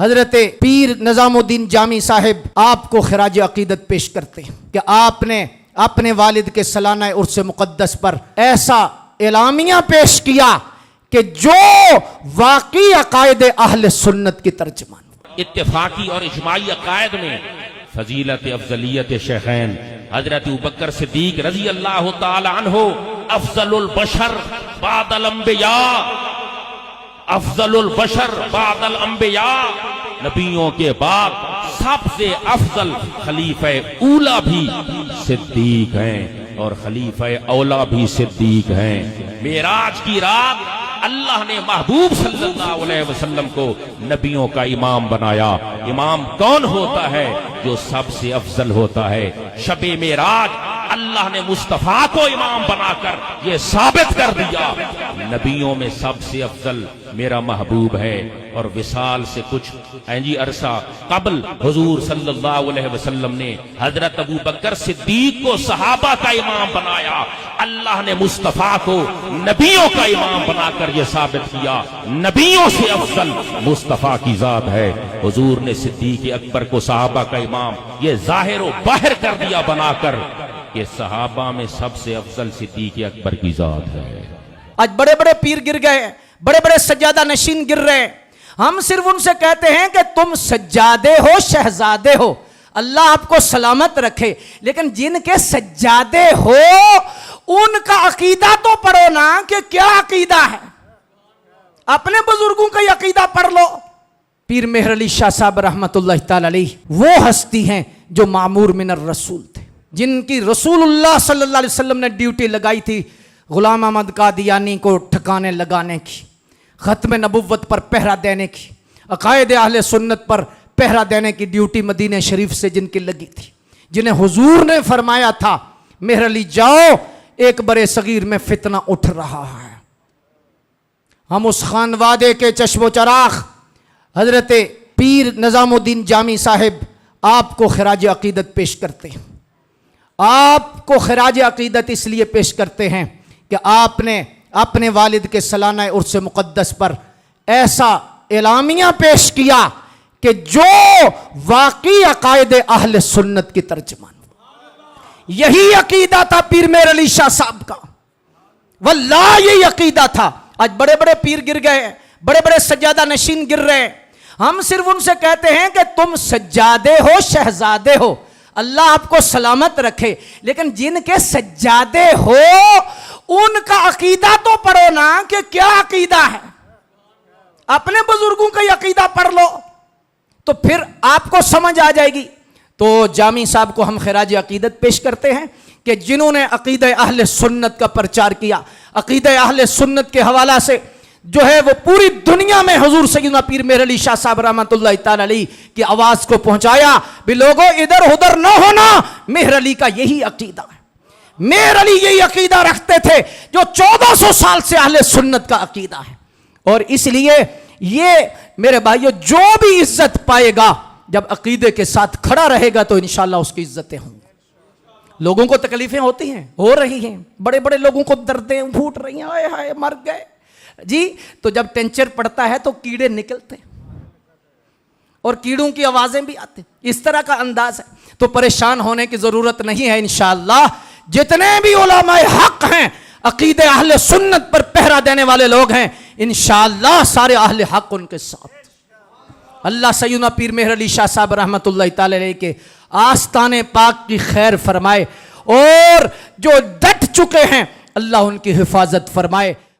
हजरत पीर निजामुद्दीन जामी साहिब आपको खिराज अकीदत पेश करते हैं कि आपने अपने वालिद के सालाना उर्स मुक़द्दस पर ऐसा एलामिया पेश किया कि जो वाकई अकायद अहले सुन्नत की तर्जमान। इत्तेफाकी और इजमाई अकायद में फजीलत अफजलियत शेखैन हजरत अबू बकर सिद्दीक रजी अल्लाह तआला अन्हु अफजलुल बशर बादल अंबिया, अफजलुल बशर बादल अंबिया, नबियों के बाद सबसे अफजल खलीफे ऊला भी सिद्दीक हैं और खलीफे औला भी सिद्दीक हैं। मेराज की रात अल्लाह ने महबूब सल्लल्लाहु अलैहि वसल्लम को नबियों का इमाम बनाया। इमाम कौन होता है? जो सबसे अफजल होता है। शबे मेराज अल्लाह ने मुस्तफा को इमाम बनाकर ये साबित कर दिया नबियों में सबसे अफजल मेरा महबूब है। और विसाल से कुछ ऐंजी अरसा कबल हुजूर सल्लल्लाहु अलैहि वसल्लम ने हजरत अबू बकर सिद्दीक को सहाबा का इमाम बनाया। अल्लाह ने मुस्तफा को नबियों का इमाम बनाकर यह साबित किया नबियों से अफजल मुस्तफा की जात है। हुजूर ने सिद्दीक अकबर को सहाबा का इमाम ये जाहिर व बाहिर कर दिया बनाकर कि सहाबा में सबसे अफजल सिद्दीक अकबर की जात है। आज बड़े बड़े पीर गिर गए, बड़े बड़े सज्जादा नशीन गिर रहे। हम सिर्फ उनसे कहते हैं कि तुम सज्जादे हो, शहजादे हो, अल्लाह आपको सलामत रखे। लेकिन जिनके सज्जादे हो उनका अकीदा तो पढ़ो ना कि क्या अकीदा है। अपने बुजुर्गों का अकीदा पढ़ लो। पीर मेहर अली शाह साहब रहमतुल्लाह तआला अलैह वो हस्ती हैं जो मामूर मिनर रसूल थे, जिनकी रसूलुल्लाह सल्लल्लाहु अलैहि वसल्लम ने ड्यूटी लगाई थी गुलाम अहमद कादियानी को ठिकाने लगाने की, खत्म नबुव्वत पर पहरा देने की, अकायद अहले सुन्नत पर पहरा देने की ड्यूटी मदीने शरीफ से जिनकी लगी थी, जिन्हें हुजूर ने फरमाया था मेहर अली जाओ, एक बड़े सगीर में फितना उठ रहा है। हम उस खानवादे के चश्मो चराग हजरत पीर निजामुद्दीन जामी साहिब आपको खिराज अकीदत पेश करते हैं। आपको खिराज अकीदत इसलिए पेश करते हैं कि आपने अपने वालिद के सालाना उर्स मुक़द्दस पर ऐसा एलामिया पेश किया कि जो वाकई अकायद अहले सुन्नत की तर्जमान। यही अकीदा था पीर मेहर अली शाह साहब का, वल्लाह यही अकीदा था। आज बड़े बड़े पीर गिर गए, बड़े बड़े सज्जादा नशीन गिर रहे। हम सिर्फ उनसे कहते हैं कि तुम सज्जादे हो, शहजादे हो, अल्लाह आपको सलामत रखे। लेकिन जिनके सज्जादे हो उनका अकीदा तो पढ़ो ना कि क्या अकीदा है। अपने बुजुर्गों का अकीदा पढ़ लो तो फिर आपको समझ आ जाएगी। तो जामी साहब को हम खिराज अकीदत पेश करते हैं कि जिन्होंने अकीदा अहले सुन्नत का प्रचार किया, अकीदा अहले सुन्नत के हवाला से जो है वो पूरी दुनिया में हुजूर सैयदना पीर मेहर अली शाह साहब रहमतुल्लाह तआला अलैह की आवाज को पहुंचाया भी लोगों इधर उधर न होना। मेहर अली का यही अकीदा है। मेहर अली यही अकीदा रखते थे जो 1400 साल से अहले सुन्नत का अकीदा है। और इसलिए ये मेरे भाइयों जो भी इज्जत पाएगा जब अकीदे के साथ खड़ा रहेगा तो इंशाअल्लाह उसकी इज्जतें होंगी। लोगों को तकलीफें होती हैं, हो रही हैं, बड़े बड़े लोगों को दर्दें फूट रही हैं, हाय हाय मर गए जी। तो जब टेंचर पड़ता है तो कीड़े निकलते और कीड़ों की आवाजें भी आती, इस तरह का अंदाज है। तो परेशान होने की जरूरत नहीं है। इंशाअल्लाह जितने भी उलमाए हक हैं, अकीदे अहले सुन्नत पर पहरा देने वाले लोग हैं, इंशाअल्लाह सारे अहले हक उनके साथ। अल्लाह सैयदना पीर मेहर अली शाह साहब रहमतुल्लाह तआला अलैह के आस्ताने पाक की खैर फरमाए और जो डट चुके हैं अल्लाह उनकी हिफाजत फरमाए।